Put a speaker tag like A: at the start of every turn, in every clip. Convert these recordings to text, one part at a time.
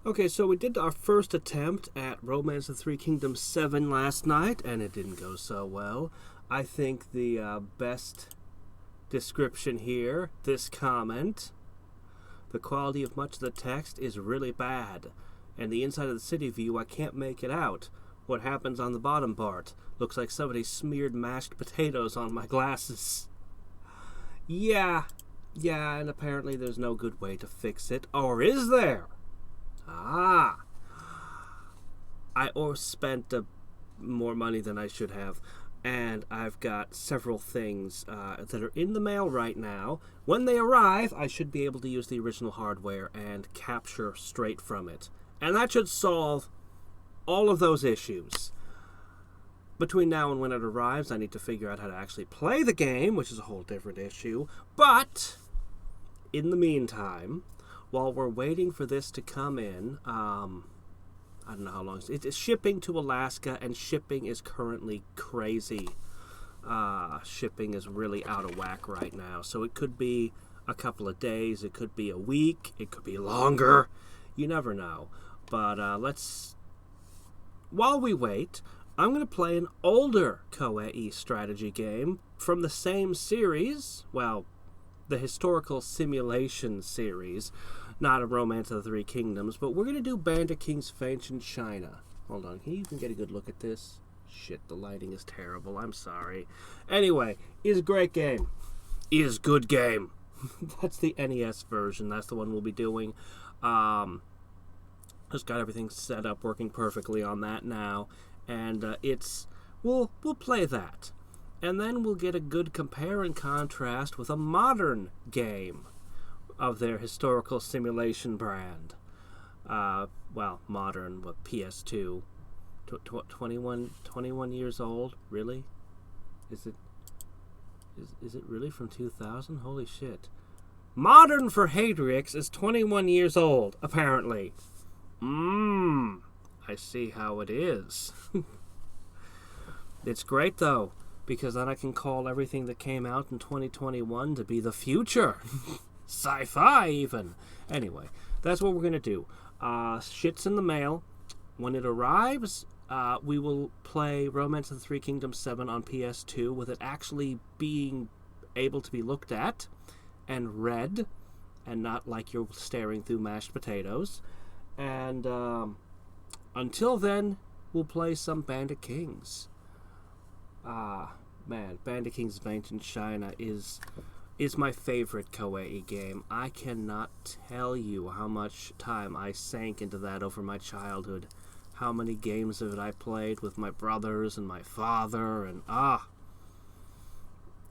A: Okay, so we did our first attempt at Romance of the Three Kingdoms 7 last night, and it didn't go so well. I think the best description here, this comment: the quality of much of the text is really bad, and the inside of the city view, I can't make it out. What happens on the bottom part? Looks like somebody smeared mashed potatoes on my glasses. Yeah, and apparently there's no good way to fix it. Or is there? I spent more money than I should have, and I've got several things that are in the mail right now. When they arrive, I should be able to use the original hardware and capture straight from it. And that should solve all of those issues. Between now and when it arrives, I need to figure out how to actually play the game, which is a whole different issue. But in the meantime, while we're waiting for this to come in, I don't know how long it's shipping to Alaska, and shipping is currently crazy. Shipping is really out of whack right now, so it could be a couple of days, it could be a week, it could be longer. You never know. But while we wait, I'm going to play an older Koei strategy game from the same series. Well, the historical simulation series, not a Romance of the Three Kingdoms, but we're going to do Bandit Kings of Ancient China. Hold on, can you even get a good look at this? Shit, the lighting is terrible, I'm sorry. Anyway, is a great game. Is good game. That's the NES version, that's the one we'll be doing. Just got everything set up, working perfectly on that now, and we'll play that. And then we'll get a good compare and contrast with a modern game of their historical simulation brand. Modern, but PS2. 21 years old? Really? Is it really from 2000? Holy shit. Modern for Hadrix is 21 years old, apparently. I see how it is. It's great, though, because then I can call everything that came out in 2021 to be the future. Sci-fi, even. Anyway, that's what we're going to do. Shit's in the mail. When it arrives, we will play Romance of the Three Kingdoms 7 on PS2 with it actually being able to be looked at and read, and not like you're staring through mashed potatoes. And until then, we'll play some Bandit Kings. Bandit Kings of Ancient China is my favorite Koei game. I cannot tell you how much time I sank into that over my childhood. How many games of it I played with my brothers and my father, and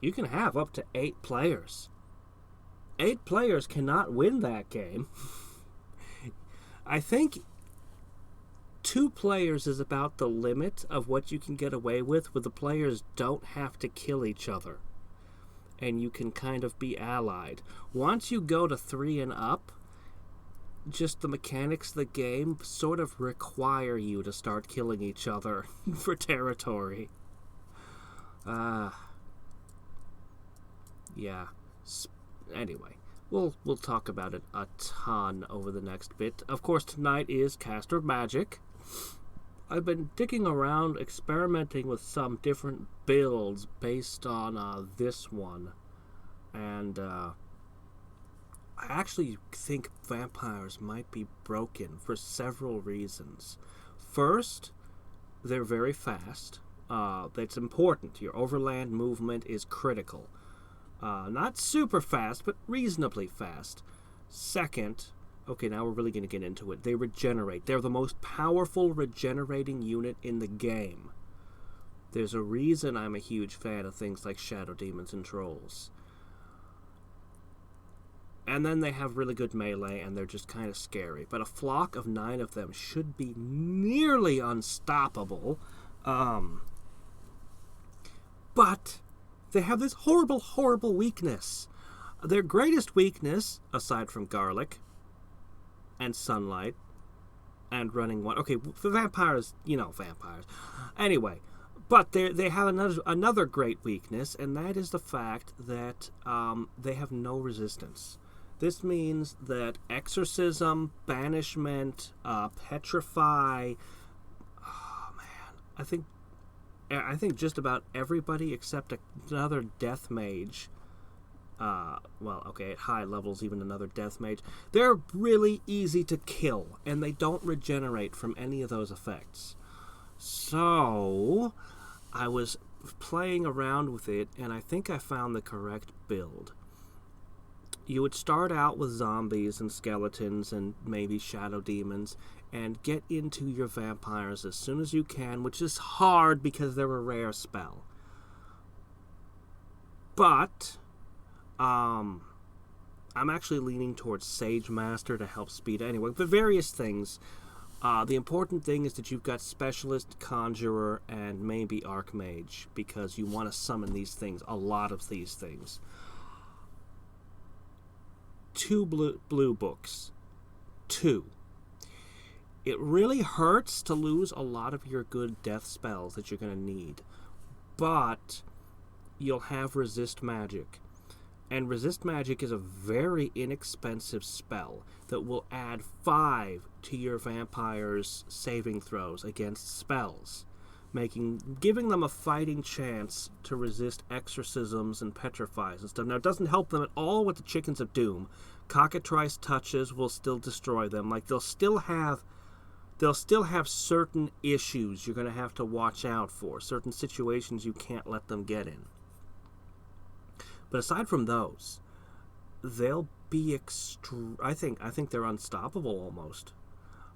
A: you can have up to 8 players. 8 players cannot win that game. I think 2 players is about the limit of what you can get away with, where the players don't have to kill each other, and you can kind of be allied. Once you go to 3 and up, just the mechanics of the game sort of require you to start killing each other for territory. Yeah. Anyway, we'll talk about it a ton over the next bit. Of course, tonight is Caster of Magic. I've been digging around, experimenting with some different builds based on this one. And I actually think vampires might be broken for several reasons. First, they're very fast. That's important. Your overland movement is critical. Not super fast, but reasonably fast. Second, okay, now we're really going to get into it. They regenerate. They're the most powerful regenerating unit in the game. There's a reason I'm a huge fan of things like Shadow Demons and Trolls. And then they have really good melee, and they're just kind of scary. But a flock of 9 of them should be nearly unstoppable. But they have this horrible, horrible weakness. Their greatest weakness, aside from garlic and sunlight and running one... Okay, for vampires, vampires. Anyway, but they have another great weakness, and that is the fact that they have no resistance. This means that exorcism, banishment, petrify. Oh man, I think just about everybody except another death mage. Well, okay, at high levels, even another death mage. They're really easy to kill, and they don't regenerate from any of those effects. So, I was playing around with it, and I think I found the correct build. You would start out with zombies and skeletons and maybe shadow demons, and get into your vampires as soon as you can, which is hard because they're a rare spell. But I'm actually leaning towards Sage Master to help speed anyway. But various things. The important thing is that you've got Specialist, Conjurer, and maybe Archmage, because you want to summon these things, a lot of these things. 2 blue books. 2. It really hurts to lose a lot of your good death spells that you're going to need. But you'll have Resist Magic. And Resist Magic is a very inexpensive spell that will add 5 to your vampire's saving throws against spells, giving them a fighting chance to resist exorcisms and petrifies and stuff. Now, it doesn't help them at all with the Chickens of Doom. Cockatrice touches will still destroy them. Like, they'll still have certain issues you're going to have to watch out for, certain situations you can't let them get in. But aside from those, they'll be I think they're unstoppable almost.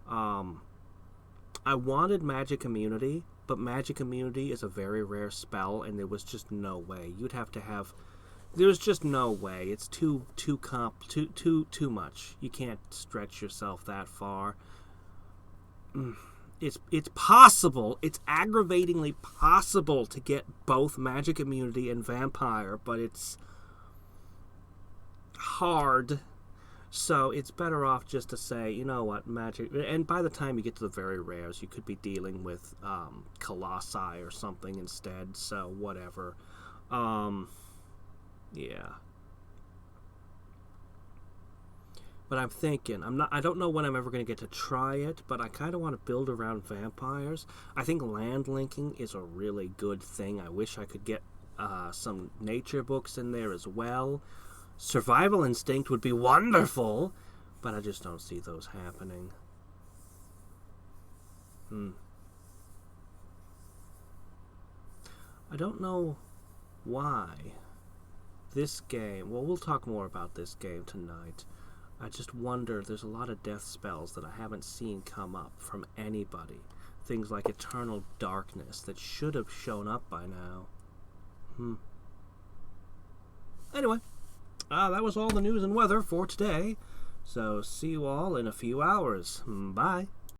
A: I wanted Magic Immunity, but Magic Immunity is a very rare spell, and there was just no way. There's just no way. It's too much. You can't stretch yourself that far. It's possible. It's aggravatingly possible to get both Magic Immunity and Vampire, but it's hard. So it's better off just to say, you know what, Magic... And by the time you get to the very rares, you could be dealing with Colossi or something instead, so whatever. Yeah. But I'm thinking, I don't know when I'm ever going to get to try it, but I kind of want to build around vampires. I think land linking is a really good thing. I wish I could get some nature books in there as well. Survival Instinct would be wonderful, but I just don't see those happening. I don't know why this game... Well, we'll talk more about this game tonight. I just wonder, there's a lot of death spells that I haven't seen come up from anybody. Things like Eternal Darkness that should have shown up by now. Anyway, that was all the news and weather for today. So see you all in a few hours. Bye.